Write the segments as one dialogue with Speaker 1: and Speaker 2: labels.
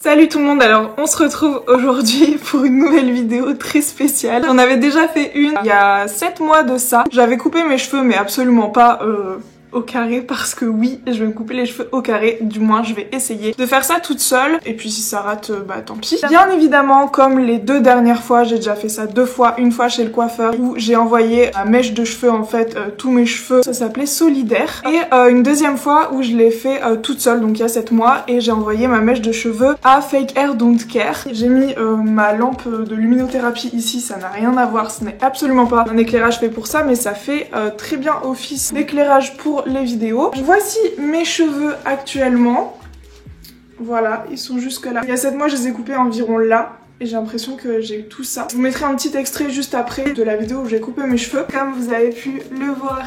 Speaker 1: Salut tout le monde, alors on se retrouve aujourd'hui pour une nouvelle vidéo très spéciale. J'en avais déjà fait une il y a 7 mois de ça. J'avais coupé mes cheveux mais absolument pas au carré parce que oui, je vais me couper les cheveux au carré, du moins je vais essayer de faire ça toute seule et puis si ça rate, bah tant pis. Bien évidemment, comme les 2 dernières fois, j'ai déjà fait ça 2 fois, une fois chez le coiffeur où j'ai envoyé à mèche de cheveux en fait tous mes cheveux, ça s'appelait Solidaire, et une deuxième fois où je l'ai fait toute seule, donc il y a 7 mois, et j'ai envoyé ma mèche de cheveux à Fake Hair Don't Care. J'ai mis ma lampe de luminothérapie ici, ça n'a rien à voir, ce n'est absolument pas un éclairage fait pour ça, mais ça fait très bien office d'éclairage pour les vidéos. Voici mes cheveux actuellement. Voilà, ils sont jusque là. Il y a 7 mois, je les ai coupés environ là. Et j'ai l'impression que j'ai eu tout ça. Je vous mettrai un petit extrait juste après de la vidéo où j'ai coupé mes cheveux. Comme vous avez pu le voir,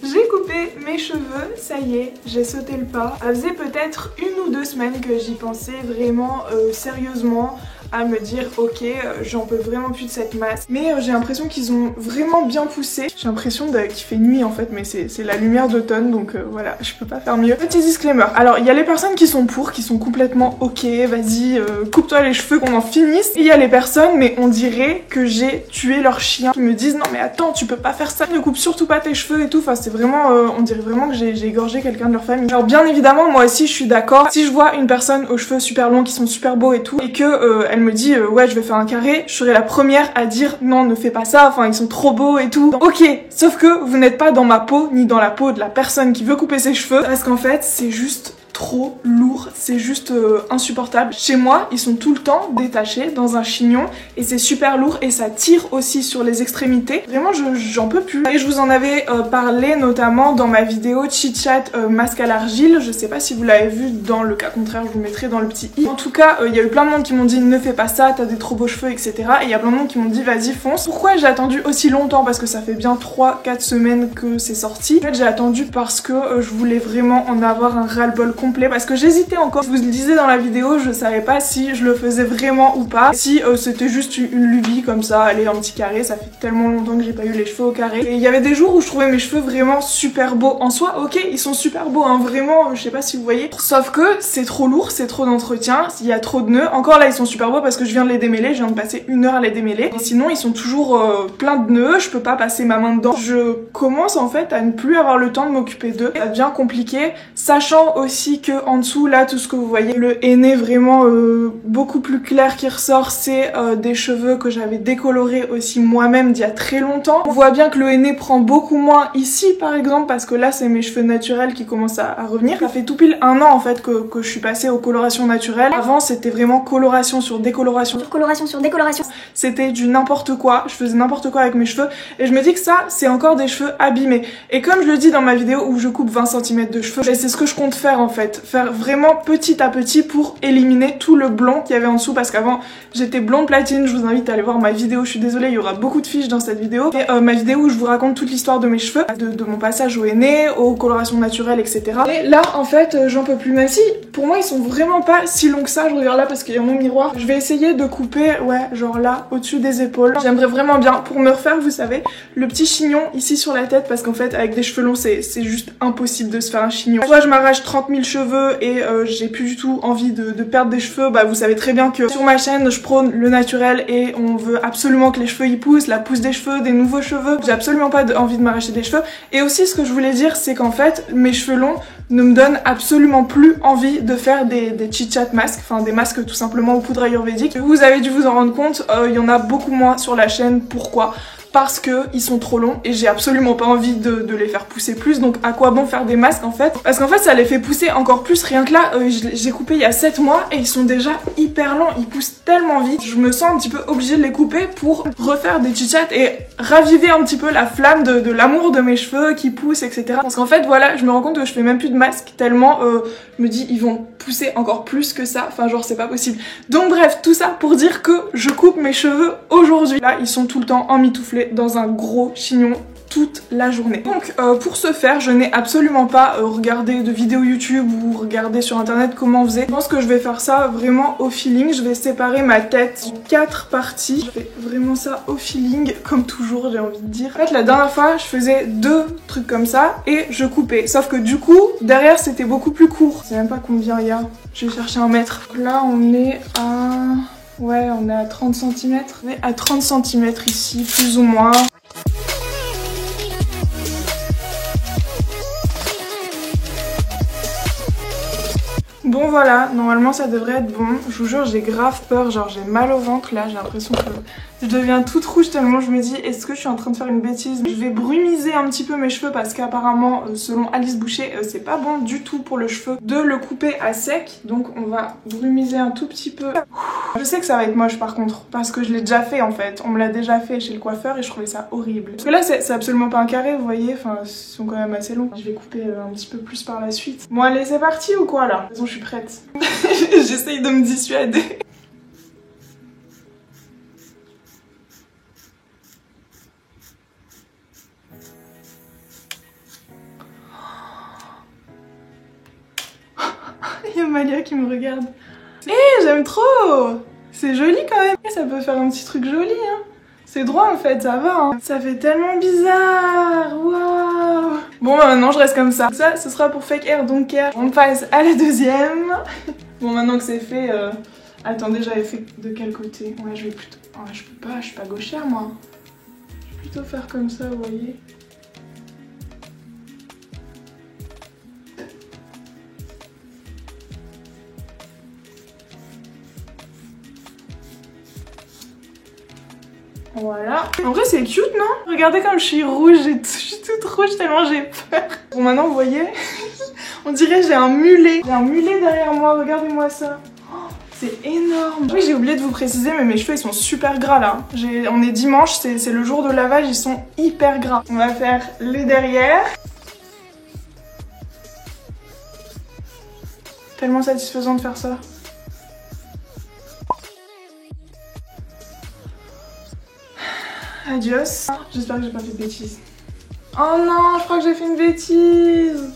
Speaker 1: j'ai coupé mes cheveux, ça y est, j'ai sauté le pas. Ça faisait peut-être 1 ou 2 semaines que j'y pensais vraiment sérieusement, à me dire ok, j'en peux vraiment plus de cette masse. Mais j'ai l'impression qu'ils ont vraiment bien poussé. J'ai l'impression qu'il fait nuit en fait, mais c'est la lumière d'automne, donc voilà, je peux pas faire mieux. Petit disclaimer, alors il y a les personnes qui sont pour, qui sont complètement ok, vas-y, coupe-toi les cheveux, qu'on en finisse. Et il y a les personnes, mais on dirait que j'ai tué leur chien, qui me disent non mais attends, tu peux pas faire ça, ne coupe surtout pas tes cheveux et tout. Enfin c'est vraiment, on dirait vraiment que j'ai égorgé quelqu'un de leur famille. Alors bien évidemment, moi aussi je suis d'accord. Si je vois une personne aux cheveux super longs, qui sont super beaux et tout, et que elle me dit ouais je vais faire un carré, je serai la première à dire non ne fais pas ça, enfin ils sont trop beaux et tout. Donc, ok, sauf que vous n'êtes pas dans ma peau ni dans la peau de la personne qui veut couper ses cheveux, parce qu'en fait c'est juste trop lourd, c'est juste insupportable. Chez moi, ils sont tout le temps détachés dans un chignon et c'est super lourd et ça tire aussi sur les extrémités. Vraiment, j'en peux plus. Et je vous en avais parlé notamment dans ma vidéo Chit Chat masque à l'argile. Je sais pas si vous l'avez vu, dans le cas contraire, je vous mettrai dans le petit i. En tout cas, il y a eu plein de monde qui m'ont dit ne fais pas ça, t'as des trop beaux cheveux, etc. Et il y a plein de monde qui m'ont dit vas-y fonce. Pourquoi j'ai attendu aussi longtemps? Parce que ça fait bien 3-4 semaines que c'est sorti. En fait, j'ai attendu parce que je voulais vraiment en avoir un ras-le-bol complet, parce que j'hésitais encore. Je vous le disais dans la vidéo, je savais pas si je le faisais vraiment ou pas, si c'était juste une lubie comme ça, aller en petit carré. Ça fait tellement longtemps que j'ai pas eu les cheveux au carré. Et il y avait des jours où je trouvais mes cheveux vraiment super beaux en soi. Ok, ils sont super beaux, hein, vraiment, je sais pas si vous voyez. Sauf que c'est trop lourd, c'est trop d'entretien, il y a trop de nœuds. Encore là, ils sont super beaux parce que je viens de les démêler, je viens de passer 1 heure à les démêler. Et sinon, ils sont toujours plein de nœuds, je peux pas passer ma main dedans. Je commence en fait à ne plus avoir le temps de m'occuper d'eux. Ça devient compliqué, sachant aussi que en dessous là, tout ce que vous voyez, le henné vraiment beaucoup plus clair qui ressort, c'est des cheveux que j'avais décolorés aussi moi-même d'il y a très longtemps. On voit bien que le henné prend beaucoup moins ici par exemple, parce que là c'est mes cheveux naturels qui commencent à revenir. Ça fait tout pile 1 an en fait que je suis passée aux colorations naturelles. Avant c'était vraiment coloration sur décoloration. Coloration sur décoloration. C'était du n'importe quoi, je faisais n'importe quoi avec mes cheveux et je me dis que ça c'est encore des cheveux abîmés. Et comme je le dis dans ma vidéo où je coupe 20 cm de cheveux, c'est ce que je compte faire en fait. Faire vraiment petit à petit pour éliminer tout le blond qu'il y avait en dessous, parce qu'avant j'étais blonde platine. Je vous invite à aller voir ma vidéo, je suis désolée, il y aura beaucoup de fiches dans cette vidéo. Et ma vidéo où je vous raconte toute l'histoire de mes cheveux, de mon passage au henné, aux colorations naturelles, etc. Et là en fait j'en peux plus, même si pour moi ils sont vraiment pas si longs que ça. Je regarde là parce qu'il y a mon miroir. Je vais essayer de couper, ouais, genre là au-dessus des épaules. J'aimerais vraiment bien pour me refaire, vous savez, le petit chignon ici sur la tête, parce qu'en fait avec des cheveux longs c'est juste impossible de se faire un chignon. Soit je m'arrache 30 000 cheveux et j'ai plus du tout envie de perdre des cheveux. Bah vous savez très bien que sur ma chaîne je prône le naturel et on veut absolument que les cheveux y poussent, la pousse des cheveux, des nouveaux cheveux. J'ai absolument pas envie de m'arracher des cheveux. Et aussi ce que je voulais dire, c'est qu'en fait mes cheveux longs ne me donnent absolument plus envie de faire des chit chat masques, enfin des masques tout simplement aux poudres ayurvédiques. Vous avez dû vous en rendre compte, il y en a beaucoup moins sur la chaîne. Pourquoi ? Parce que ils sont trop longs et j'ai absolument pas envie de les faire pousser plus. Donc à quoi bon faire des masques en fait? Parce qu'en fait ça les fait pousser encore plus. Rien que là j'ai coupé il y a 7 mois et ils sont déjà hyper longs, ils poussent tellement vite. Je me sens un petit peu obligée de les couper pour refaire des chit-chats et raviver un petit peu la flamme de l'amour de mes cheveux qui poussent, etc. Parce qu'en fait voilà, je me rends compte que je fais même plus de masques tellement je me dis ils vont pousser encore plus que ça. Enfin genre c'est pas possible. Donc bref, tout ça pour dire que je coupe mes cheveux aujourd'hui. Là ils sont tout le temps emmitouflés dans un gros chignon toute la journée. Donc pour ce faire, je n'ai absolument pas regardé de vidéos YouTube ou regardé sur internet comment on faisait. Je pense que je vais faire ça vraiment au feeling. Je vais séparer ma tête en 4 parties. Je fais vraiment ça au feeling, comme toujours j'ai envie de dire. En fait la dernière fois je faisais 2 trucs comme ça et je coupais. Sauf que du coup derrière c'était beaucoup plus court. Je sais même pas combien il y a. Je vais chercher un mètre. Là on est à... ouais, on est à 30 cm. On est à 30 cm ici, plus ou moins. Bon voilà, normalement ça devrait être bon. Je vous jure, j'ai grave peur, genre j'ai mal au ventre là, j'ai l'impression que je deviens toute rouge tellement je me dis est-ce que je suis en train de faire une bêtise. Je vais brumiser un petit peu mes cheveux parce qu'apparemment selon Alice Boucher c'est pas bon du tout pour le cheveu de le couper à sec. Donc on va brumiser un tout petit peu. Je sais que ça va être moche par contre parce que je l'ai déjà fait en fait. On me l'a déjà fait chez le coiffeur et je trouvais ça horrible. Parce que là c'est absolument pas un carré, vous voyez, enfin ils sont quand même assez longs. Je vais couper un petit peu plus par la suite. Bon allez c'est parti ou quoi là? De toute façon je suis prête. J'essaye de me dissuader. Il y a Malia qui me regarde. J'aime trop. C'est joli quand même. Et ça peut faire un petit truc joli hein. C'est droit en fait, ça va hein. Ça fait tellement bizarre. Waouh. Bon bah maintenant je reste comme ça. Ça ce sera pour Fake Hair Don't Care. On passe à la deuxième. Bon maintenant que c'est fait, attendez j'avais fait de quel côté? Ouais je vais plutôt... Oh, je peux pas, je suis pas gauchère moi. Je vais plutôt faire comme ça, vous voyez. Voilà. En vrai c'est cute non? Regardez comme je suis rouge, je suis toute rouge tellement j'ai peur. Bon maintenant vous voyez, on dirait j'ai un mulet. J'ai un mulet derrière moi, regardez-moi ça. Oh, c'est énorme. Oui j'ai oublié de vous préciser mais mes cheveux ils sont super gras là. On est dimanche, c'est le jour de lavage, ils sont hyper gras. On va faire les derrière. Tellement satisfaisant de faire ça. Adios. J'espère que j'ai pas fait de bêtises. Oh non, je crois que j'ai fait une bêtise.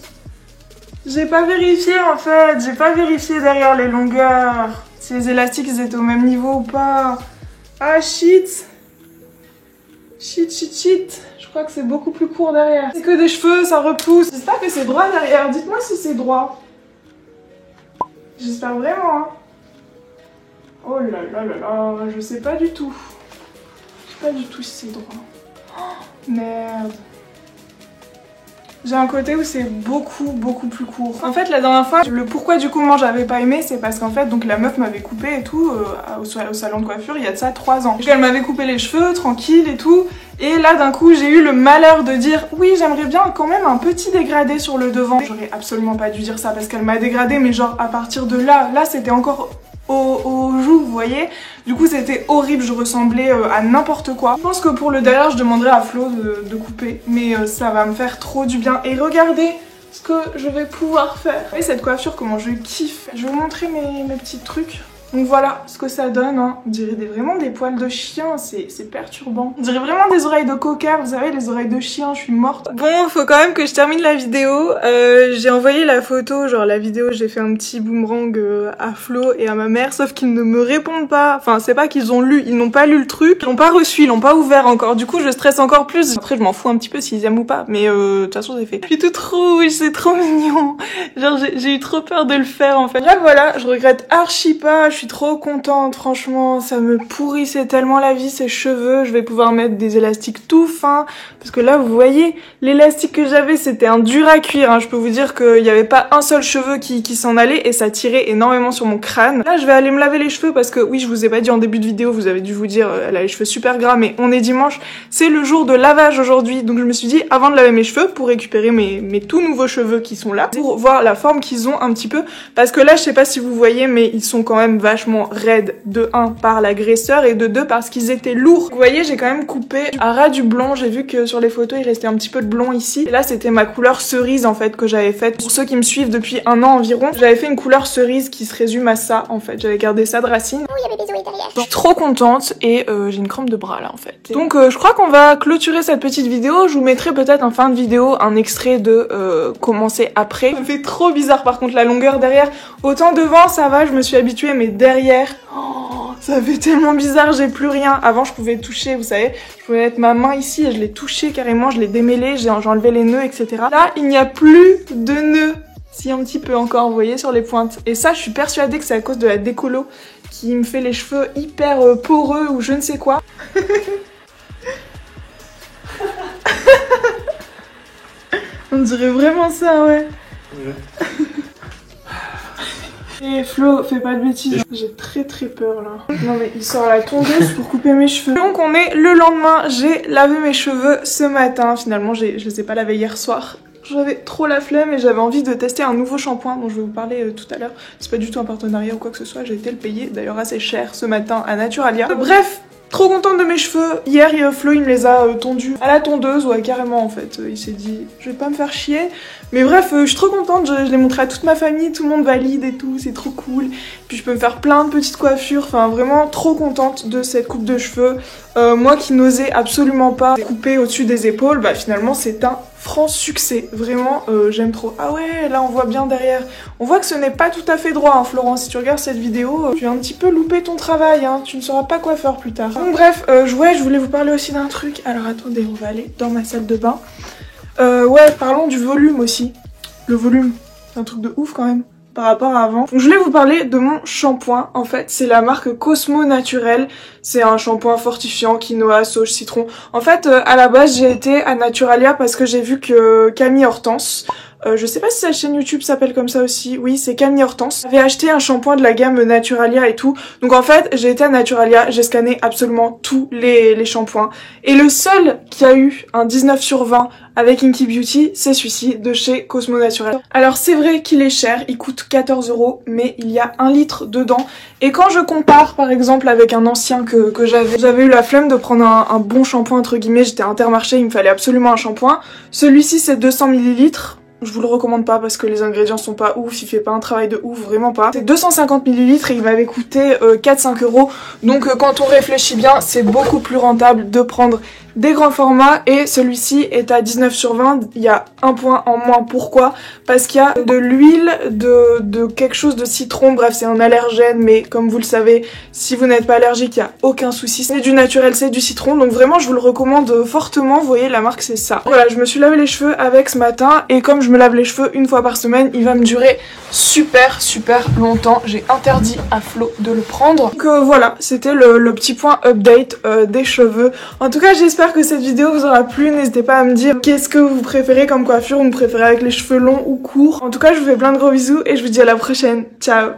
Speaker 1: J'ai pas vérifié en fait. J'ai pas vérifié derrière les longueurs. Si les élastiques ils étaient au même niveau ou pas. Ah shit. Shit. Je crois que c'est beaucoup plus court derrière. C'est que des cheveux, ça repousse. J'espère que c'est droit derrière. Dites-moi si c'est droit. J'espère vraiment. Hein. Oh là là là là. Je sais pas du tout. Pas du tout si c'est droit. Oh, merde. J'ai un côté où c'est beaucoup plus court. En fait la dernière fois, le pourquoi du coup moi j'avais pas aimé, c'est parce qu'en fait donc la meuf m'avait coupé et tout au salon de coiffure il y a de ça 3 ans. Elle m'avait coupé les cheveux tranquille et tout. Et là d'un coup j'ai eu le malheur de dire oui j'aimerais bien quand même un petit dégradé sur le devant. J'aurais absolument pas dû dire ça parce qu'elle m'a dégradé mais genre à partir de là c'était encore au joue vous voyez. Du coup c'était horrible, je ressemblais à n'importe quoi. Je pense que pour le derrière je demanderai à Flo de couper. Mais ça va me faire trop du bien. Et regardez ce que je vais pouvoir faire. Vous voyez cette coiffure comment je kiffe. Je vais vous montrer mes petits trucs. Donc voilà ce que ça donne, hein. On dirait vraiment des poils de chien, c'est perturbant. On dirait vraiment des oreilles de cocker, vous savez les oreilles de chien, je suis morte. Bon, faut quand même que je termine la vidéo. J'ai envoyé la photo, genre la vidéo, j'ai fait un petit boomerang à Flo et à ma mère, sauf qu'ils ne me répondent pas. Enfin, c'est pas qu'ils ont lu, ils n'ont pas lu le truc, ils l'ont pas reçu, ils l'ont pas ouvert encore. Du coup, je stresse encore plus. Après, je m'en fous un petit peu s'ils aiment ou pas, mais de toute façon, c'est fait. Je suis toute rouge, c'est trop mignon. Genre, j'ai eu trop peur de le faire en fait. Là, voilà, je regrette archi pas. Je suis trop contente, franchement, ça me pourrissait tellement la vie ces cheveux. Je vais pouvoir mettre des élastiques tout fins parce que là vous voyez l'élastique que j'avais c'était un dur à cuire hein. Je peux vous dire qu'il n'y avait pas un seul cheveu qui s'en allait et ça tirait énormément sur mon crâne. Là je vais aller me laver les cheveux parce que oui je vous ai pas dit en début de vidéo, vous avez dû vous dire elle a les cheveux super gras mais on est dimanche, c'est le jour de lavage aujourd'hui donc je me suis dit avant de laver mes cheveux pour récupérer mes tout nouveaux cheveux qui sont là pour voir la forme qu'ils ont un petit peu, parce que là je sais pas si vous voyez mais ils sont quand même vachement raides, de 1 par la graisseur et de 2 parce qu'ils étaient lourds. Vous voyez, j'ai quand même coupé à ras du blond, j'ai vu que sur les photos il restait un petit peu de blond ici, et là c'était ma couleur cerise en fait que j'avais faite. Pour ceux qui me suivent depuis 1 an environ, j'avais fait une couleur cerise qui se résume à ça en fait, j'avais gardé ça de racine.
Speaker 2: Oh, il y avait des oreilles derrière.
Speaker 1: Je suis trop contente et j'ai une crampe de bras là en fait. Donc je crois qu'on va clôturer cette petite vidéo, je vous mettrai peut-être en fin de vidéo un extrait de commencer après. Ça me fait trop bizarre par contre la longueur derrière, autant devant ça va, je me suis habituée, mais derrière, oh, ça fait tellement bizarre, j'ai plus rien. Avant je pouvais toucher, vous savez, je pouvais mettre ma main ici et je l'ai touché carrément, je l'ai démêlé, j'ai enlevé les nœuds, etc. Là il n'y a plus de nœuds. Si un petit peu encore, vous voyez, sur les pointes. Et ça, je suis persuadée que c'est à cause de la décolo qui me fait les cheveux hyper poreux ou je ne sais quoi. On dirait vraiment ça, ouais. Et Flo, fais pas de bêtises. J'ai très peur là. Non mais il sort la tondeuse pour couper mes cheveux. Donc on est le lendemain, j'ai lavé mes cheveux ce matin. Finalement, je les ai pas lavés hier soir. J'avais trop la flemme et j'avais envie de tester un nouveau shampoing dont je vais vous parler tout à l'heure. C'est pas du tout un partenariat ou quoi que ce soit, j'ai été le payer d'ailleurs assez cher ce matin à Naturalia. Bref, trop contente de mes cheveux. Hier, Flo il me les a tondus à la tondeuse, ouais carrément en fait. Il s'est dit je vais pas me faire chier. Mais bref, je suis trop contente, je l'ai montré à toute ma famille, tout le monde valide et tout, c'est trop cool. Puis je peux me faire plein de petites coiffures, enfin vraiment trop contente de cette coupe de cheveux. Moi qui n'osais absolument pas couper au-dessus des épaules, bah finalement c'est un franc succès. Vraiment, j'aime trop. Ah ouais, là on voit bien derrière. On voit que ce n'est pas tout à fait droit, hein, Florence. Si tu regardes cette vidéo, tu as un petit peu loupé ton travail, hein. Tu ne seras pas coiffeur plus tard. Donc bref, je voulais vous parler aussi d'un truc. Alors attendez, on va aller dans ma salle de bain. Ouais, parlons du volume aussi. Le volume, c'est un truc de ouf quand même par rapport à avant. Donc, je voulais vous parler de mon shampoing. En fait, c'est la marque Cosmo Naturel. C'est un shampoing fortifiant, quinoa, sauge, citron. En fait, à la base, j'ai été à Naturalia parce que j'ai vu que Camille Hortense, je sais pas si sa chaîne YouTube s'appelle comme ça aussi, oui c'est Camille Hortense, avait acheté un shampoing de la gamme Naturalia et tout. Donc en fait j'ai été à Naturalia, j'ai scanné absolument tous les shampoings. Et le seul qui a eu un 19 sur 20 avec Inky Beauty, c'est celui-ci de chez Cosmo Naturel. Alors c'est vrai qu'il est cher, il coûte 14 €, mais il y a 1 litre dedans. Et quand je compare par exemple avec un ancien que j'avais eu la flemme de prendre un bon shampoing entre guillemets, j'étais à Intermarché, il me fallait absolument un shampoing. Celui-ci c'est 200 ml. Je vous le recommande pas parce que les ingrédients sont pas ouf, il fait pas un travail de ouf, vraiment pas. C'est 250 ml et il m'avait coûté 4-5 €. Donc quand on réfléchit bien, c'est beaucoup plus rentable de prendre des grands formats et celui-ci est à 19 sur 20. Il y a un point en moins. Pourquoi? Parce qu'il y a de l'huile, de quelque chose de citron. Bref, c'est un allergène, mais comme vous le savez, si vous n'êtes pas allergique, il n'y a aucun souci. C'est du naturel, c'est du citron. Donc vraiment, je vous le recommande fortement. Vous voyez, la marque, c'est ça. Voilà, je me suis lavé les cheveux avec ce matin et comme je me lave les cheveux une fois par semaine, il va me durer super longtemps. J'ai interdit à Flo de le prendre. Donc voilà, c'était le petit point update des cheveux. En tout cas, j'espère que cette vidéo vous aura plu. N'hésitez pas à me dire qu'est-ce que vous préférez comme coiffure, vous préférez avec les cheveux longs ou courts. En tout cas, je vous fais plein de gros bisous et je vous dis à la prochaine. Ciao.